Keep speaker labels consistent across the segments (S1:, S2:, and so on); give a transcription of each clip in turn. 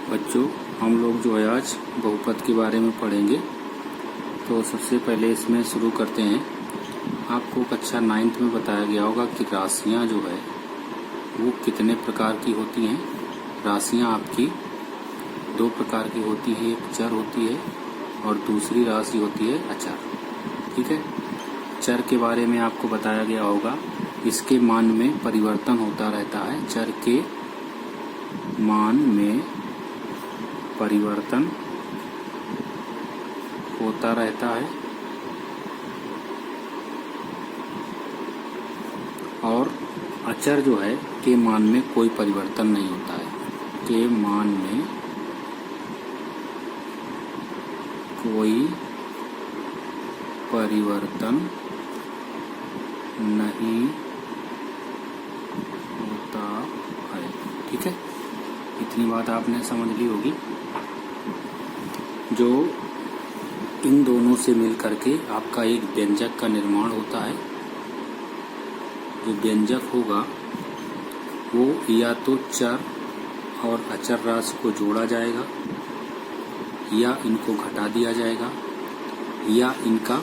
S1: बच्चों, हम लोग जो है आज बहुपद के बारे में पढ़ेंगे। तो सबसे पहले इसमें शुरू करते हैं। आपको कक्षा 9th में बताया गया होगा कि राशियां जो है वो कितने प्रकार की होती हैं। राशियां आपकी दो प्रकार की होती है, एक चर होती है और दूसरी राशि होती है अचर। ठीक है, चर के बारे में आपको बताया गया होगा, इसके मान में परिवर्तन होता रहता है। चर के मान में परिवर्तन होता रहता है और अचर जो है के मान में कोई परिवर्तन नहीं होता है। के मान में कोई परिवर्तन नहीं होता है। ठीक है, इतनी बात आपने समझ ली होगी। जो इन दोनों से मिल करके आपका एक व्यंजक का निर्माण होता है। जो व्यंजक होगा वो या तो चर और अचर राशि को जोड़ा जाएगा या इनको घटा दिया जाएगा या इनका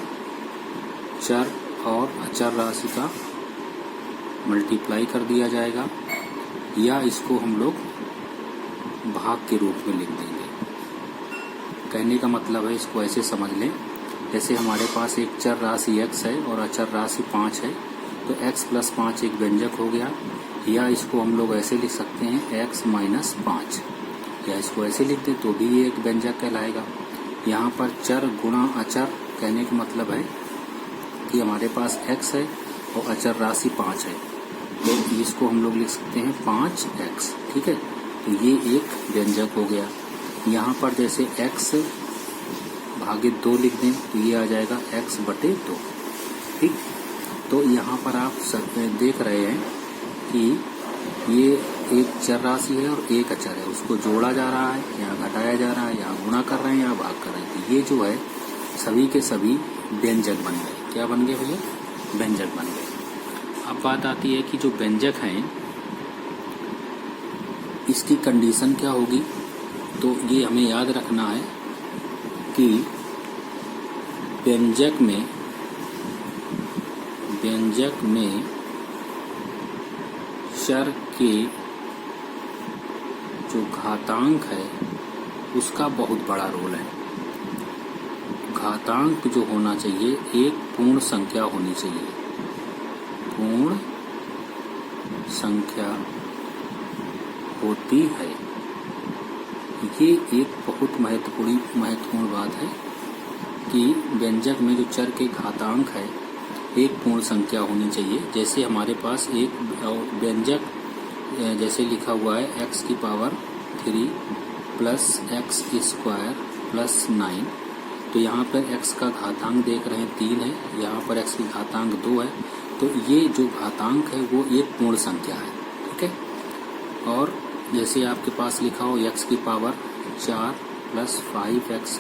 S1: चर और अचर राशि का मल्टीप्लाई कर दिया जाएगा या इसको हम लोग भाग के रूप में लिख देंगे। कहने का मतलब है, इसको ऐसे समझ लें, जैसे हमारे पास एक चर राशि x है और अचर राशि 5 है, तो x + 5 एक व्यंजक हो गया। या इसको हम लोग ऐसे लिख सकते हैं x - 5, या इसको ऐसे लिख दें तो भी ये एक व्यंजक कहलाएगा। यहाँ पर चर गुणा अचर, कहने का मतलब है कि हमारे पास x है और अचर राशि 5 है, तो इसको हम लोग लिख सकते हैं 5x। ठीक है, तो ये एक व्यंजक हो गया। यहाँ पर जैसे x भागित 2 लिख दें तो ये आ जाएगा x/2। ठीक, तो यहाँ पर आप देख रहे हैं कि ये एक चर राशि है और एक अचर है, उसको जोड़ा जा रहा है, यहाँ घटाया जा रहा है, यहाँ गुणा कर रहे हैं, यहाँ भाग कर रहे हैं। तो ये जो है सभी के सभी व्यंजक बन गए। क्या बन गए भैया? व्यंजक बन गए। अब बात आती है कि जो व्यंजक हैं इसकी कंडीशन क्या होगी। तो ये हमें याद रखना है कि व्यंजक में चर के जो घातांक है उसका बहुत बड़ा रोल है। घातांक जो होना चाहिए एक पूर्ण संख्या होनी चाहिए। पूर्ण संख्या होती है, ये एक बहुत महत्वपूर्ण बात है कि व्यंजक में जो चर के घातांक है एक पूर्ण संख्या होनी चाहिए। जैसे हमारे पास एक व्यंजक जैसे लिखा हुआ है x³ + x² + 9, तो यहाँ पर x का घातांक देख रहे हैं 3 है, यहाँ पर x की घातांक 2 है, तो ये जो घातांक है वो एक पूर्ण संख्या है। ठीक है, और जैसे आपके पास लिखा हो x³ 4 + 5x,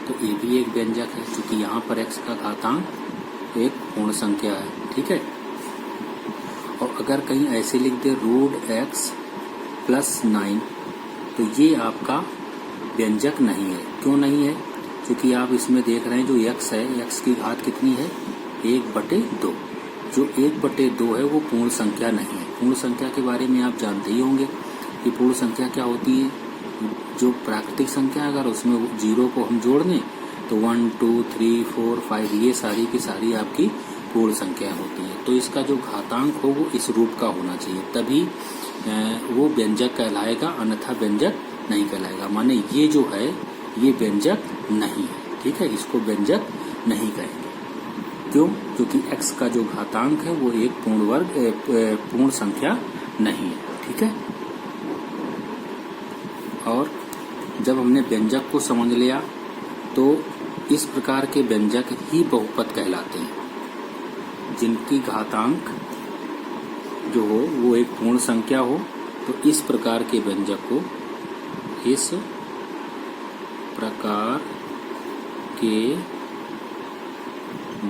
S1: तो ये भी एक व्यंजक है क्योंकि यहाँ पर x का घातांक एक पूर्ण संख्या है। ठीक है, और अगर कहीं ऐसे लिख दे √x + 9, तो ये आपका व्यंजक नहीं है। क्यों नहीं है? क्योंकि आप इसमें देख रहे हैं जो x है, x की घात कितनी है? 1/2। जो 1/2 है वो पूर्ण संख्या नहीं है। पूर्ण संख्या के बारे में आप जानते ही होंगे कि पूर्ण संख्या क्या होती है। जो प्राकृतिक संख्या अगर उसमें 0 को हम जोड़ दें तो 1 2 3 4 5 ये सारी की सारी आपकी पूर्ण संख्या होती है। तो इसका जो घातांक हो वो इस रूप का होना चाहिए, तभी वो व्यंजक कहलाएगा, अन्यथा व्यंजक नहीं कहलाएगा। माने ये जो है ये व्यंजक नहीं है। ठीक है, इसको व्यंजक नहीं कहेंगे। क्यों? क्योंकि x का जो घातांक है वो एक पूर्ण संख्या नहीं है। ठीक है, और जब हमने व्यंजक को समझ लिया तो इस प्रकार के व्यंजक ही बहुपद कहलाते हैं, जिनकी घातांक जो हो वो एक पूर्ण संख्या हो। तो इस प्रकार के व्यंजक को, इस प्रकार के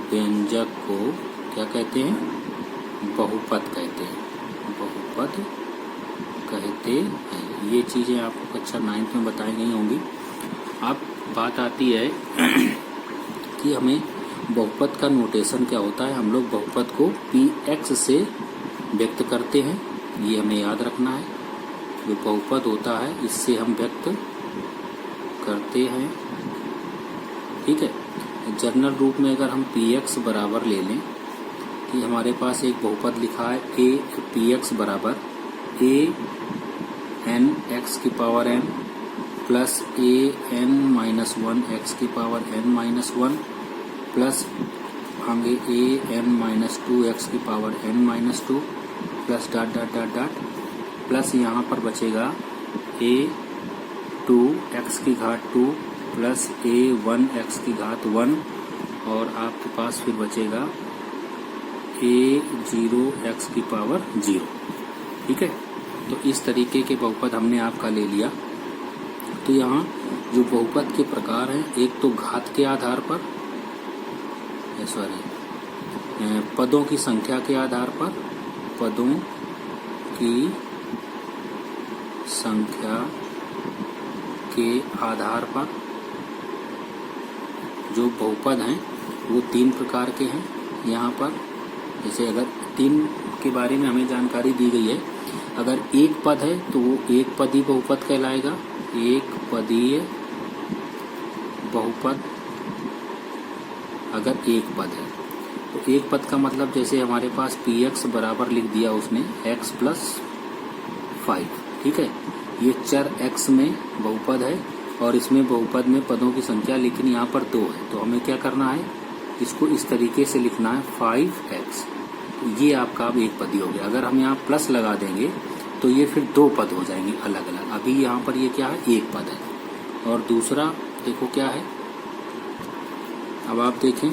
S1: व्यंजक को क्या कहते हैं? बहुपद कहते हैं। बहुपद कहते हैं। ये चीज़ें आपको कक्षा 9th में बताई गई होंगी। अब बात आती है कि हमें बहुपद का नोटेशन क्या होता है। हम लोग बहुपद को px से व्यक्त करते हैं, ये हमें याद रखना है। जो बहुपद होता है इससे हम व्यक्त करते हैं, ठीक है। जनरल रूप में अगर हम px बराबर ले लें कि हमारे पास एक बहुपद लिखा है a px बराबर a n x की power n plus a n minus 1 x की पावर n माइनस 1 प्लस आगे a n माइनस 2 x की power n minus 2 plus dot dot dot dot plus यहाँ पर बचेगा a 2 x की घात 2 प्लस a 1 x की घात 1 और आपके पास फिर बचेगा a 0 x की पावर 0, ठीक है। तो इस तरीके के बहुपद हमने आपका ले लिया। तो यहाँ जो बहुपद के प्रकार हैं, एक तो घात के आधार पर, पदों की संख्या के आधार पर, पदों की संख्या के आधार पर जो बहुपद हैं वो 3 प्रकार के हैं। यहाँ पर जैसे अगर 3 के बारे में हमें जानकारी दी गई है, अगर एक पद है तो वो एक पदी बहुपद कहलाएगा। एक पदीय बहुपद अगर एक पद है तो एक पद का मतलब जैसे हमारे पास px बराबर लिख दिया उसने x प्लस 5, ठीक है। ये चर x में बहुपद है और इसमें बहुपद में पदों की संख्या लेकिन यहाँ पर 2 है, तो हमें क्या करना है, इसको इस तरीके से लिखना है 5x। तो ये आपका अब एक पदी हो गया। अगर हम यहाँ प्लस लगा देंगे तो ये फिर 2 पद हो जाएंगे अलग अलग। अभी यहाँ पर ये क्या है, एक पद है। और दूसरा देखो क्या है, अब आप देखें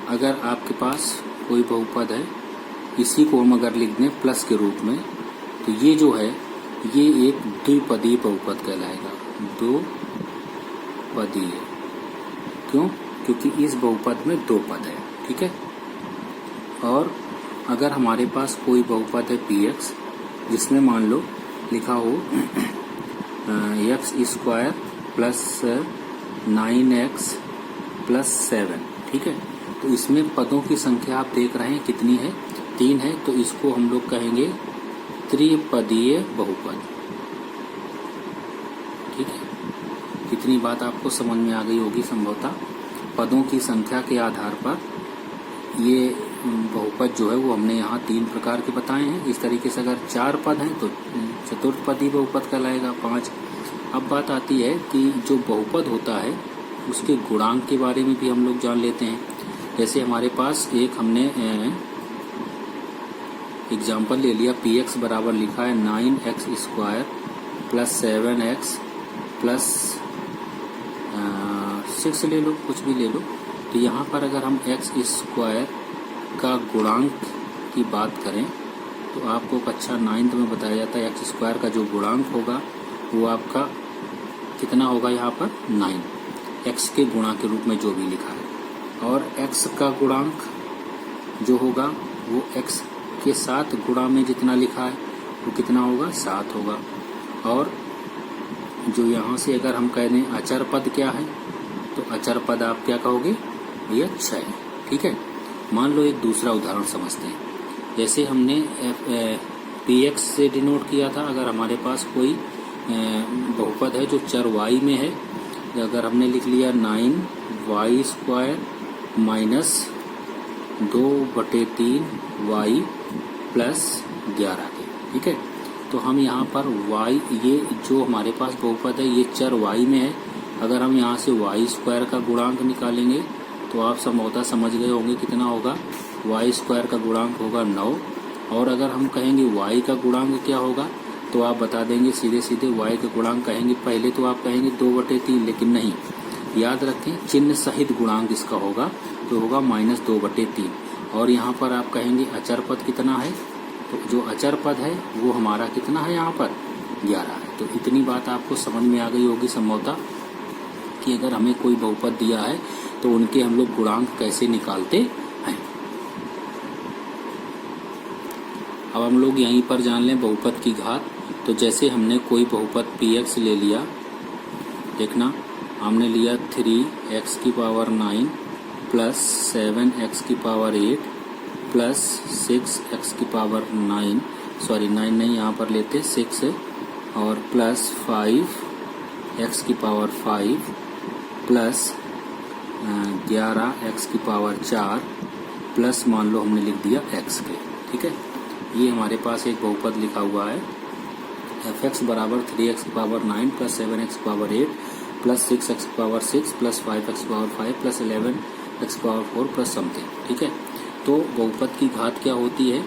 S1: अगर आपके पास कोई बहुपद है, इसी को हम अगर लिख दें प्लस के रूप में, तो ये जो है ये एक द्विपदीय बहुपद कहलाएगा। 2 पदीय, क्यों, क्योंकि इस बहुपद में 2 पद है, ठीक है। और अगर हमारे पास कोई बहुपद है px जिसमें मान लो लिखा हो x square plus 9x plus 7, ठीक है। तो इसमें पदों की संख्या आप देख रहे हैं कितनी है, 3 है। तो इसको हम लोग कहेंगे त्रिपदीय बहुपद, ठीक है। कितनी बात आपको समझ में आ गई होगी संभवतः। पदों की संख्या के आधार पर ये बहुपद जो है वो हमने यहाँ 3 प्रकार के बताए हैं। इस तरीके से अगर 4 पद हैं तो चतुर्पदी बहुपद कहलाएगा। 5। अब बात आती है कि जो बहुपद होता है उसके गुणांक के बारे में भी हम लोग जान लेते हैं। जैसे हमारे पास एक हमने एग्जाम्पल ले लिया, px बराबर लिखा है 9x square plus 7x plus 6 ले लो, कुछ भी ले लो। तो यहाँ पर अगर हम x स्क्वायर का गुणांक की बात करें तो आपको कक्षा 9th में बताया जाता है x स्क्वायर का जो गुणांक होगा वो आपका कितना होगा, यहाँ पर 9, x के गुणा के रूप में जो भी लिखा है। और x का गुणांक जो होगा वो x के साथ गुणा में जितना लिखा है वो कितना होगा, 7 होगा। और जो यहाँ से अगर हम कह दें अचर पद क्या है, तो अचर पद आप क्या कहोगे, ये 6 है, ठीक है। मान लो एक दूसरा उदाहरण समझते हैं। जैसे हमने px से डिनोट किया था, अगर हमारे पास कोई बहुपद है जो चर y में है, अगर हमने लिख लिया 9y square minus 2/3y plus 11, ठीक है। तो हम यहाँ पर y, ये जो हमारे पास बहुपद है ये चर y में है। अगर हम यहाँ से y स्क्वायर का गुणांक निकालेंगे तो आप संभवतः समझ गए होंगे कितना होगा, y स्क्वायर का गुणांक होगा 9। और अगर हम कहेंगे y का गुणांक क्या होगा तो आप बता देंगे सीधे सीधे y का गुणांक कहेंगे, पहले तो आप कहेंगे 2/3, लेकिन नहीं, याद रखें चिन्ह सहित गुणांक इसका होगा तो होगा -2/3। और यहाँ पर आप कहेंगे अचर पद कितना है, तो जो अचर पद है वो हमारा कितना है, यहाँ पर 11 है। तो इतनी बात आपको समझ में आ गई होगी संभवतः कि अगर हमें कोई बहुपद दिया है तो उनके हम लोग गुणांक कैसे निकालते हैं। अब हम लोग यहीं पर जान लें बहुपद की घात। तो तो जैसे हमने कोई बहुपद px ले लिया, देखना हमने लिया 3x की पावर 9 प्लस 7x की पावर 8 प्लस 6x की पावर 9, सॉरी 9 नहीं, यहाँ पर लेते 6 और प्लस 5x की पावर 5 प्लस 11x की पावर 4 प्लस मान लो हमने लिख दिया x के। ठीक है, ये हमारे पास एक बहुपद लिखा हुआ है fx बराबर 3x की पावर 9 प्लस 7x की पावर 8 प्लस 6x की पावर 6 प्लस 5x की पावर 5 प्लस 11x की पावर 4 प्लस समथिंग। ठीक है, तो बहुपद की घात क्या होती है,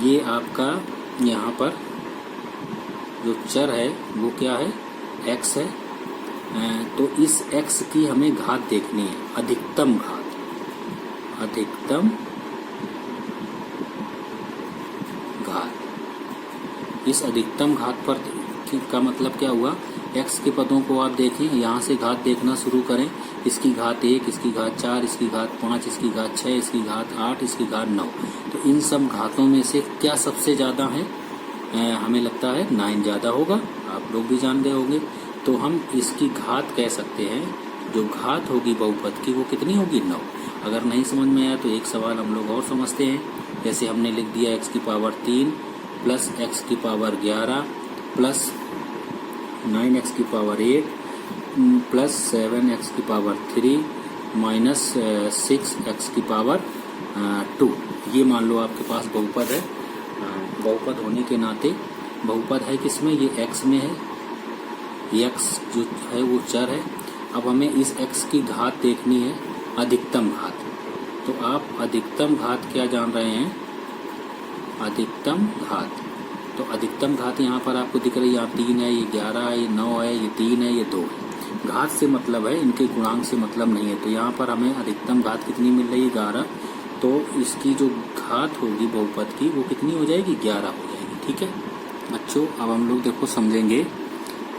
S1: ये आपका यहाँ पर जो चर है वो क्या है, x है। तो इस x की हमें घात देखनी है, अधिकतम घात, अधिकतम घात। इस अधिकतम घात पर का मतलब क्या हुआ, x के पदों को आप देखें, यहाँ से घात देखना शुरू करें, इसकी घात 1, इसकी घात 4, इसकी घात 5, इसकी घात 6, इसकी घात 8, इसकी घात 9। तो इन सब घातों में से क्या सबसे ज़्यादा है, हमें लगता है 9 ज़्यादा होगा, आप लोग भी जान गए होंगे। तो हम इसकी घात कह सकते हैं, जो घात होगी बहुपद की वो कितनी होगी, 9। अगर नहीं समझ में आया तो एक सवाल हम लोग और समझते हैं, जैसे हमने लिख दिया x की पावर 3 प्लस x की पावर 11 प्लस 9x की पावर 8 प्लस 7x की पावर 3 माइनस 6x की पावर 2। ये मान लो आपके पास बहुपद है। बहुपद होने के नाते बहुपद है किसमें, ये x में है, x जो है वो चर है। अब हमें इस x की घात देखनी है, अधिकतम घात। तो आप अधिकतम घात क्या जान रहे हैं, अधिकतम घात। तो अधिकतम घात यहाँ पर आपको दिख रही है, यहाँ 3 है, ये 11 है, ये 9 है, ये 3 है, ये 2 है। घात से मतलब है, इनके गुणांक से मतलब नहीं है। तो यहाँ पर हमें अधिकतम घात कितनी मिल रही है, 11। तो इसकी जो घात होगी बहुपद की वो कितनी हो जाएगी, 11 हो जाएगी। ठीक है बच्चों, अब हम लोग देखो समझेंगे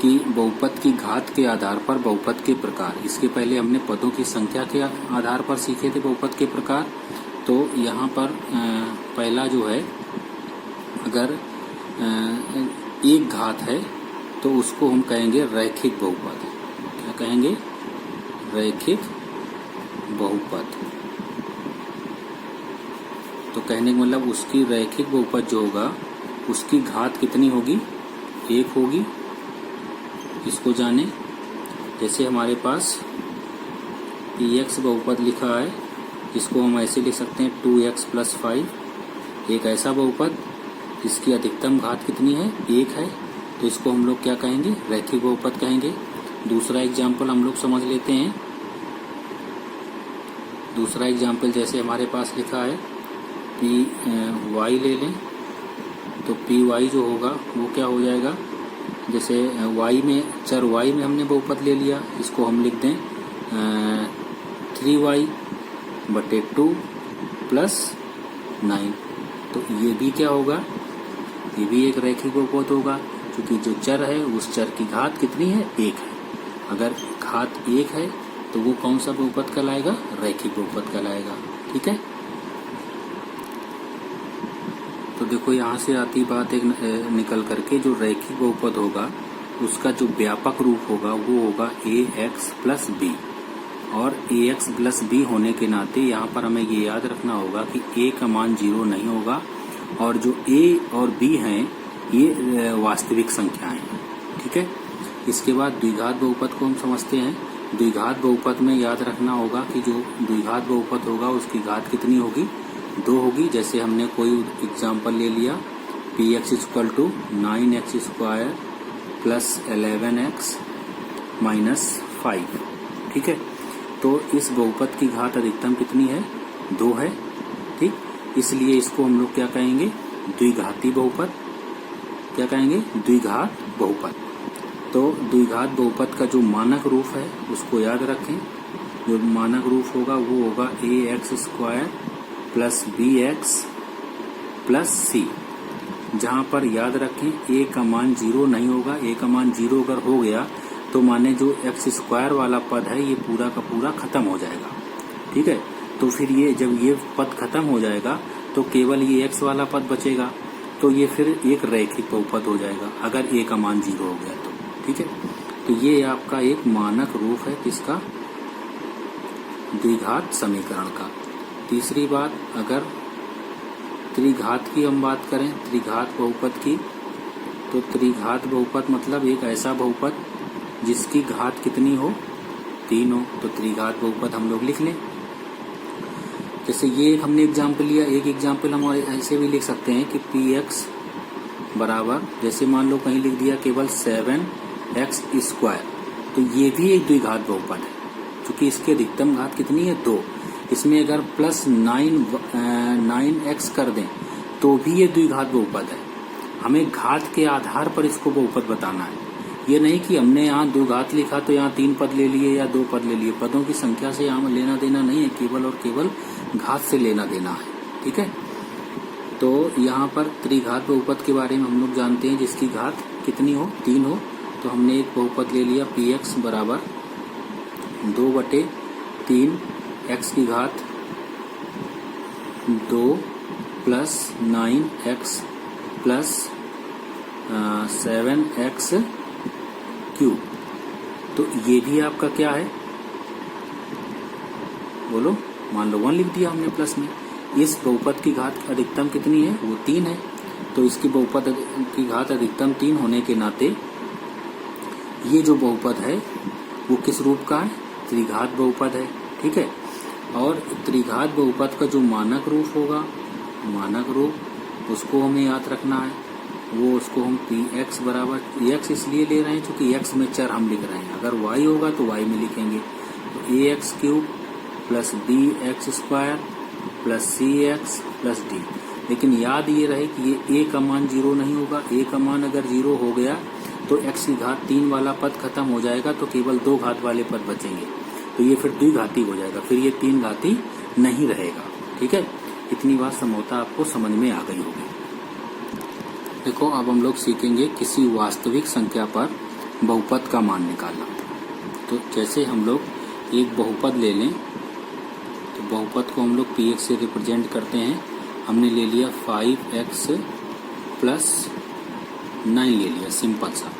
S1: कि बहुपद की घात के आधार पर बहुपद के प्रकार। इसके पहले हमने पदों की संख्या के आधार पर सीखे थे बहुपद के प्रकार। तो यहाँ पर पहला जो है, अगर एक घात है तो उसको हम कहेंगे रैखिक बहुपद। क्या कहेंगे, रैखिक बहुपद। तो कहने का मतलब उसकी रैखिक बहुपद जो होगा उसकी घात कितनी होगी, 1 होगी। इसको जाने, जैसे हमारे पास px बहुपद लिखा है, इसको हम ऐसे लिख सकते हैं 2x प्लस 5। एक ऐसा बहुपद इसकी अधिकतम घात कितनी है, 1 है। तो इसको हम लोग क्या कहेंगे, रैखिक बहुपद कहेंगे। दूसरा एग्जाम्पल हम लोग समझ लेते हैं। दूसरा एग्जाम्पल जैसे हमारे पास लिखा है py ले लें, तो py जो होगा वो क्या हो जाएगा, जैसे y में, चर y में हमने बहुपद ले लिया, इसको हम लिख दें 3y बटे 2 प्लस 9। तो ये भी क्या होगा, ये भी एक रैखिक बहुपद होगा, क्योंकि जो चर है उस चर की घात कितनी है, 1 है। अगर घात 1 है तो वो कौन सा बहुपद कहलाएगा, रैखिक बहुपद कहलाएगा। ठीक है, तो देखो यहाँ से आती बात एक निकल करके, जो रैखिक बहुपद होगा उसका जो व्यापक रूप होगा वो होगा ax प्लस b। और ax प्लस b होने के नाते यहाँ पर हमें ये याद रखना होगा कि a का मान 0 नहीं होगा, और जो a और b हैं ये वास्तविक संख्याएं हैं। ठीक है, इसके बाद द्विघात बहुपद को हम समझते हैं। द्विघात बहुपद में याद रखना होगा कि जो द्विघात बहुपद होगा उसकी घात कितनी होगी, 2 होगी। जैसे हमने कोई एग्जाम्पल ले लिया, px equal to 9x square plus 11x minus 5। ठीक है, तो इस बहुपद की घात अधिकतम कितनी है, 2 है। ठीक, इसलिए इसको हम लोग क्या कहेंगे, द्विघाती बहुपद। क्या कहेंगे, द्विघात बहुपद। तो द्विघात बहुपद का जो मानक रूप है उसको याद रखें। जो मानक रूप होगा वो होगा ax square plus bx plus c, जहाँ पर याद रखें a का मान 0 नहीं होगा। a का मान 0 अगर हो गया तो माने जो x स्क्वायर वाला पद है ये पूरा का पूरा खत्म हो जाएगा। ठीक है, तो फिर ये जब ये पद खत्म हो जाएगा तो केवल ये x वाला पद बचेगा। तो ये फिर एक रैखिक बहुपद हो जाएगा अगर a का मान 0 हो गया तो। ठीक है, तो ये आपका एक मानक रूप है किसका, द्विघात समीकरण का। तीसरी बात, अगर त्रिघात की हम बात करें, त्रिघात बहुपद की, तो त्रिघात बहुपद मतलब एक ऐसा बहुपद जिसकी घात कितनी हो, 3 हो, तो त्रिघात बहुपद हम लोग लिख लें। जैसे ये हमने एग्जाम्पल लिया, एक एग्जाम्पल हम ऐसे भी लिख सकते हैं कि px बराबर, जैसे मान लो कहीं लिख दिया केवल 7x², तो ये भी एक द्विघात बहुपद है क्योंकि इसकी अधिकतम घात कितनी है, 2। इसमें अगर प्लस 9x कर दें तो भी ये द्विघात बहुपद है। हमें घात के आधार पर इसको बहुपद बताना है। ये नहीं कि हमने यहाँ 2 घात लिखा तो यहाँ 3 पद ले लिए या 2 पद ले लिए। पदों की संख्या से यहाँ लेना देना नहीं है, केवल और केवल घात से लेना देना है। ठीक है, तो यहाँ पर त्रिघात बहुपद के बारे में हम लोग जानते हैं जिसकी घात कितनी हो, 3 हो। तो हमने एक बहुपद ले लिया px बराबर 2/3 x की घात 2 plus 9x plus 7x cube. तो ये भी आपका क्या है, बोलो, मान लो 1 लिख दिया हमने प्लस में। इस बहुपद की घात अधिकतम कितनी है, वो 3 है। तो इसकी बहुपद की घात अधिकतम 3 होने के नाते ये जो बहुपद है वो किस रूप का है, त्रिघात बहुपद है। ठीक है, और त्रिघात बहुपद का जो मानक रूप होगा, मानक रूप उसको हमें याद रखना है। वो उसको हम px बराबर, x इसलिए ले रहे हैं क्योंकि x में चर हम लिख रहे हैं। अगर y होगा तो y में लिखेंगे, तो ax³ plus bx² plus cx plus d। लेकिन याद ये रहे कि ये a का मान 0 नहीं होगा। a का मान अगर 0 हो गया तो x की घात 3 वाला पद खत्म हो जाएगा, तो केवल 2 घात वाले पद बचेंगे। तो ये फिर द्विघाती हो जाएगा, फिर ये 3 घाती नहीं रहेगा। ठीक है, इतनी बात समझौता आपको समझ में आ गई होगी। देखो, अब हम लोग सीखेंगे किसी वास्तविक संख्या पर बहुपद का मान निकालना। तो जैसे हम लोग एक बहुपद ले लें, तो बहुपद को हम लोग px से रिप्रेजेंट करते हैं। हमने ले लिया 5x प्लस 9 ले लिया, सिंपल सा।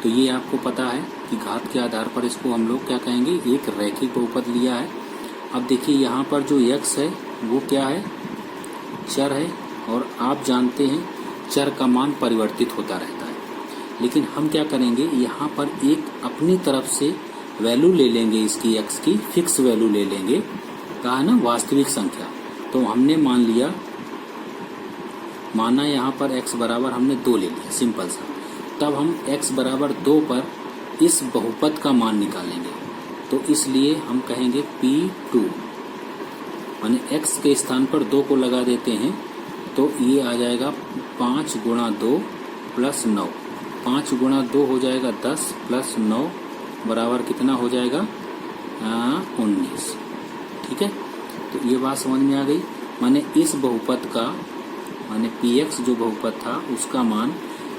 S1: तो ये आपको पता है कि घात के आधार पर इसको हम लोग क्या कहेंगे, एक रैखिक बहुपद लिया है। अब देखिए यहाँ पर जो x है वो क्या है, चर है, और आप जानते हैं चर का मान परिवर्तित होता रहता है। लेकिन हम क्या करेंगे, यहाँ पर एक अपनी तरफ से वैल्यू ले लेंगे, इसकी x की फिक्स वैल्यू ले लेंगे। कहा ना वास्तविक संख्या, तो हमने मान लिया, माना यहाँ पर x बराबर हमने 2 ले लिया, सिंपल सा। तब हम x बराबर 2 पर इस बहुपद का मान निकालेंगे। तो इसलिए हम कहेंगे P2, माने x के स्थान पर 2 को लगा देते हैं, तो ये आ जाएगा 5 गुणा 2 प्लस 9। 5 गुणा 2 हो जाएगा 10 प्लस 9 बराबर कितना हो जाएगा, 19। ठीक है, तो ये बात समझ में आ गई। माने इस बहुपद का, माने px जो बहुपद था उसका मान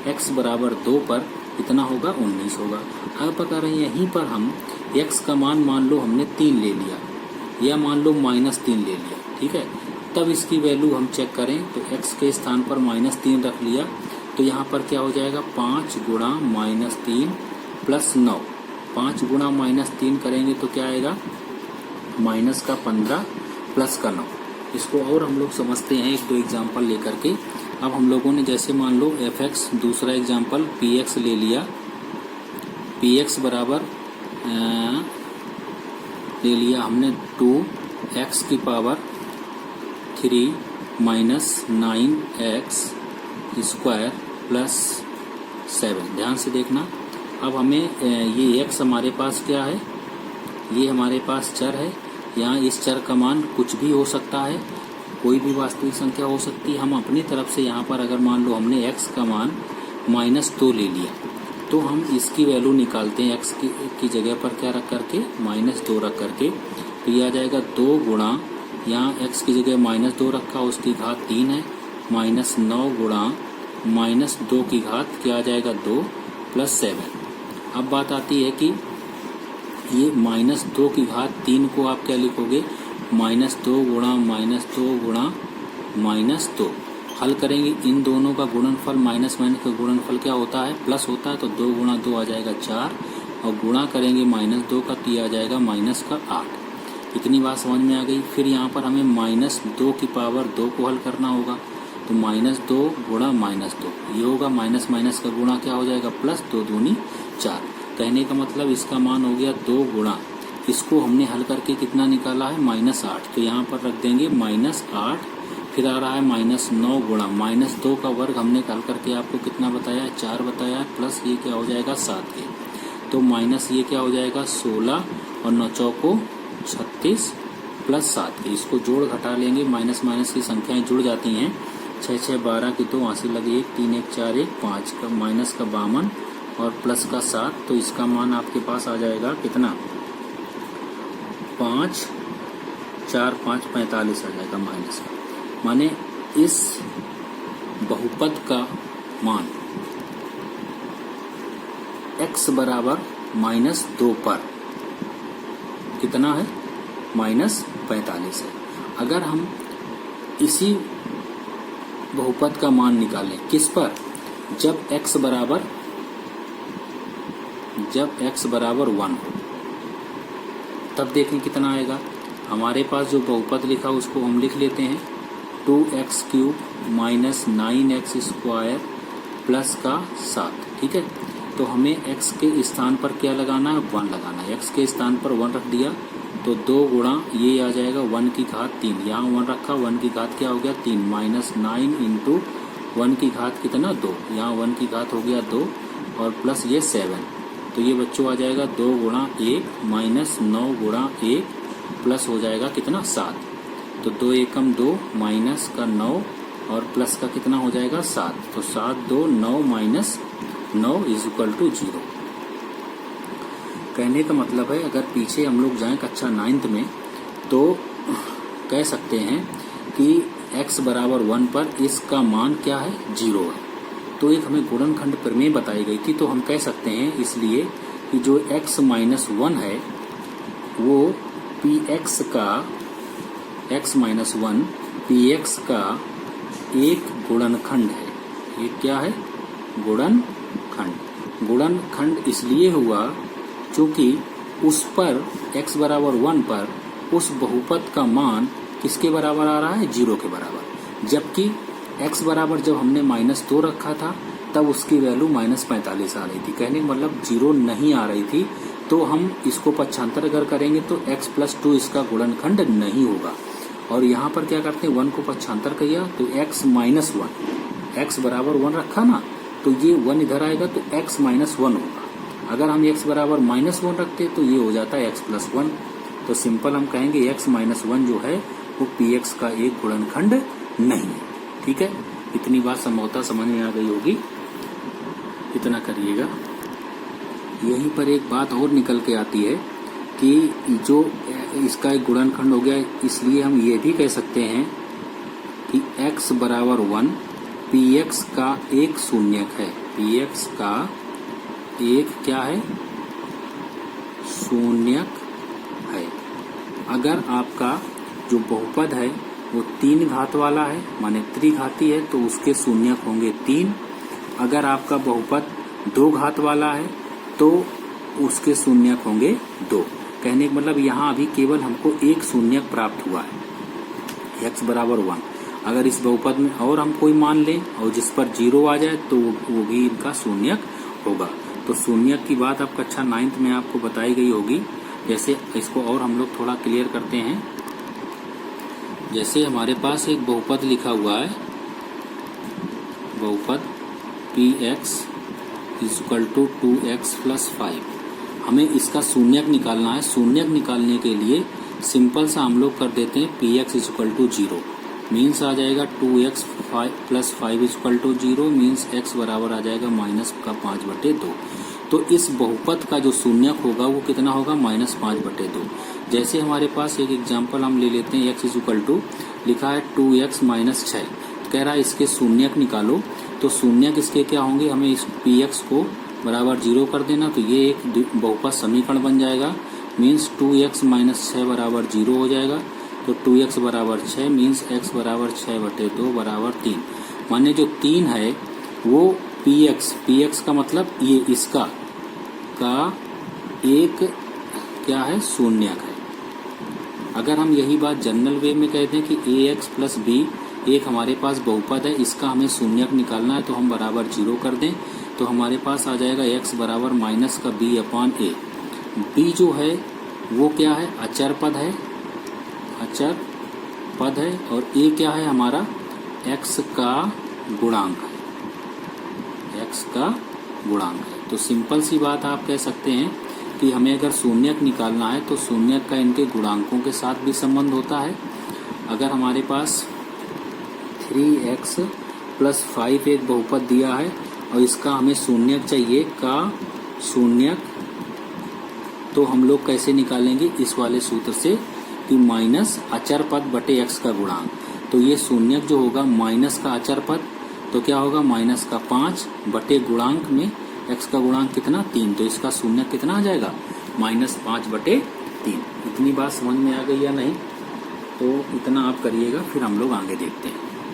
S1: x बराबर 2 पर कितना होगा, 19 होगा। अब अगर यहीं पर हम x का मान लो हमने 3 ले लिया, या मान लो -3 ले लिया, ठीक है, तब इसकी वैल्यू हम चेक करें तो x के स्थान पर -3 रख लिया, तो यहाँ पर क्या हो जाएगा, 5 गुणा -3 प्लस 9। 5 गुणा -3 करेंगे तो क्या आएगा, माइनस का 15 प्लस का 9। इसको और हम लोग समझते हैं 1-2 एग्जाम्पल लेकर के। अब हम लोगों ने जैसे मान लो fx, दूसरा एग्जाम्पल px ले लिया। px बराबर ले लिया हमने 2x की power 3 minus 9x square plus 7। ध्यान से देखना, अब हमें ये x हमारे पास क्या है, ये हमारे पास चर है। यहाँ इस चर का मान कुछ भी हो सकता है, कोई भी वास्तविक संख्या हो सकती है। हम अपनी तरफ से यहाँ पर अगर मान लो हमने x का मान -2 ले लिया, तो हम इसकी वैल्यू निकालते हैं x की जगह पर क्या रख करके, -2 रख करके। तो ये आ जाएगा 2 गुणा, यहाँ x की जगह -2 रखा, उसकी घात 3 है, -9 गुणा -2 की घात क्या आ जाएगा, 2 प्लस 7। अब बात आती है कि ये -2 की घात 3 को आप क्या लिखोगे, -2 गुणा -2 गुणा -2। हल करेंगे इन दोनों का गुणनफल माइनस माइनस का गुणनफल क्या होता है, प्लस होता है, तो 2 गुणा 2 आ जाएगा 4 और गुणा करेंगे -2 का तो ये आ जाएगा माइनस का 8। इतनी बात समझ में आ गई। फिर यहाँ पर हमें -2 की पावर 2 को हल करना होगा, तो -2 गुणा -2 ये होगा, माइनस माइनस का गुणा क्या हो जाएगा प्लस, 2 दूनी 4। कहने का मतलब इसका मान हो गया 2 गुणा, इसको हमने हल करके कितना निकाला है -8, तो यहाँ पर रख देंगे -8। फिर आ रहा है -9 गुणा -2 का वर्ग हमने हल करके आपको कितना बताया है 4 बताया है, प्लस ये क्या हो जाएगा 7 के, तो माइनस ये क्या हो जाएगा 16 और 9 चौको 36 प्लस 7 के, इसको जोड़ घटा लेंगे, माइनस माइनस की संख्याएं जुड़ जाती हैं। 6 6 12 की 2 आंसी लगी 1 3 1 4 1 5 का माइनस का 52 और प्लस का 7, तो इसका मान आपके पास आ जाएगा कितना 5 4 5 45 आ जाएगा माइनस का। माने इस बहुपद का मान x बराबर -2 पर कितना है -45 है। अगर हम इसी बहुपद का मान निकालें किस पर, जब x बराबर 1 हो, तब देखें कितना आएगा। हमारे पास जो बहुपद लिखा उसको हम लिख लेते हैं 2x³ माइनस 9x² प्लस का 7, ठीक है। तो हमें x के स्थान पर क्या लगाना है 1 लगाना है, x के स्थान पर 1 रख दिया तो 2 गुणा ये आ जाएगा 1 की घात 3, यहाँ 1 रखा, 1 की घात क्या हो गया 3, -9 इंटू 1 की घात कितना 2, यहाँ 1 की घात हो गया 2 और प्लस ये 7, तो ये बच्चों आ जाएगा 2 गुणा 1 माइनस 9 गुणा 1 प्लस हो जाएगा कितना 7, तो 2 एकम 2 माइनस का 9 और प्लस का कितना हो जाएगा 7, तो 7 2 9 माइनस 9 = 0। कहने का मतलब है अगर पीछे हम लोग जाएं कक्षा 9th में तो कह सकते हैं कि x बराबर 1 पर इसका मान क्या है 0 है। तो एक हमें गुणनखंड प्रमेय बताई गई थी, तो हम कह सकते हैं इसलिए कि जो x - 1 है वो px का x - 1 px का एक गुणनखंड है। ये क्या है गुणनखंड। गुणनखंड इसलिए हुआ क्योंकि उस पर x बराबर 1 पर उस बहुपद का मान किसके बराबर आ रहा है 0 के बराबर, जबकि x बराबर जब हमने -2 रखा था तब उसकी वैल्यू -45 आ रही थी। कहने का मतलब 0 नहीं आ रही थी, तो हम इसको पक्षांतर अगर करेंगे तो x + 2 इसका गुणनखंड नहीं होगा। और यहाँ पर क्या करते हैं 1 को पक्षांतर किया तो x - 1, x बराबर 1 रखा ना, तो ये 1 इधर आएगा तो x - 1 होगा। अगर हम x बराबर -1 रखते तो ये हो जाता है x + 1। तो सिंपल हम कहेंगे x - 1 जो है वो px का एक गुणनखंड नहीं है। ठीक है, इतनी बात संभवतः समझ में आ गई होगी, इतना करिएगा। यहीं पर एक बात और निकल के आती है कि जो इसका एक गुणनखंड हो गया, इसलिए हम ये भी कह सकते हैं कि x बराबर 1 px का एक शून्यक है। px का एक क्या है शून्यक है। अगर आपका जो बहुपद है वो 3 घात वाला है माने त्रिघाती है तो उसके शून्यक होंगे 3। अगर आपका बहुपद 2 घात वाला है तो उसके शून्यक होंगे 2। कहने का मतलब यहाँ अभी केवल हमको एक शून्यक प्राप्त हुआ है x बराबर 1। अगर इस बहुपद में और हम कोई मान लें और जिस पर 0 आ जाए तो वो भी इनका शून्यक होगा। तो शून्यक की बात अब कक्षा 9th में आपको बताई गई होगी। जैसे इसको और हम लोग थोड़ा क्लियर करते हैं। जैसे हमारे पास एक बहुपद लिखा हुआ है, बहुपद px = 2x + 5। हमें इसका शून्यक निकालना है। शून्यक निकालने के लिए सिंपल सा हम लोग कर देते हैं px = 0 मीन्स आ जाएगा 2x + 5 = 0 मीन्स x बराबर आ जाएगा -5/2। तो इस बहुपद का जो शून्यक होगा वो कितना होगा -5/2। जैसे हमारे पास एक एग्जांपल हम ले लेते हैं, x = लिखा है 2x - 6, कह रहा है इसके शून्यक निकालो। तो शून्यक इसके क्या होंगे, हमें इस px को बराबर 0 कर देना, तो ये एक बहुपद समीकरण बन जाएगा। मीन्स 2x - 6 बराबर 0 हो जाएगा। तो 2x बराबर 6 मीन्स x बराबर 6/2 बराबर 3। माने जो 3 है वो px का मतलब ये इसका का एक क्या है, शून्यक है। अगर हम यही बात जनरल वे में कहते हैं कि ax प्लस b एक हमारे पास बहुपद है, इसका हमें शून्यक निकालना है, तो हम बराबर 0 कर दें तो हमारे पास आ जाएगा x बराबर माइनस का b अपॉन a। b जो है वो क्या है, अचर पद है, अचर पद है, और a क्या है हमारा, x का गुणांक है, x का गुणांक है। तो सिंपल सी बात आप कह सकते हैं कि हमें अगर शून्यक निकालना है तो शून्यक का इनके गुणांकों के साथ भी संबंध होता है। अगर हमारे पास 3x प्लस 5 एक बहुपद दिया है और इसका हमें शून्यक चाहिए का शून्यक, तो हम लोग कैसे निकालेंगे, इस वाले सूत्र से कि माइनस अचर पद बटे x का गुणांक। तो ये शून्यक जो होगा माइनस का अचर पद, तो क्या होगा माइनस का 5 बटे गुणांक में x का गुणांक कितना 3, तो इसका शून्यक कितना आ जाएगा -5 बटे 3। इतनी बात समझ में आ गई या नहीं, तो इतना आप करिएगा, फिर हम लोग आगे देखते हैं।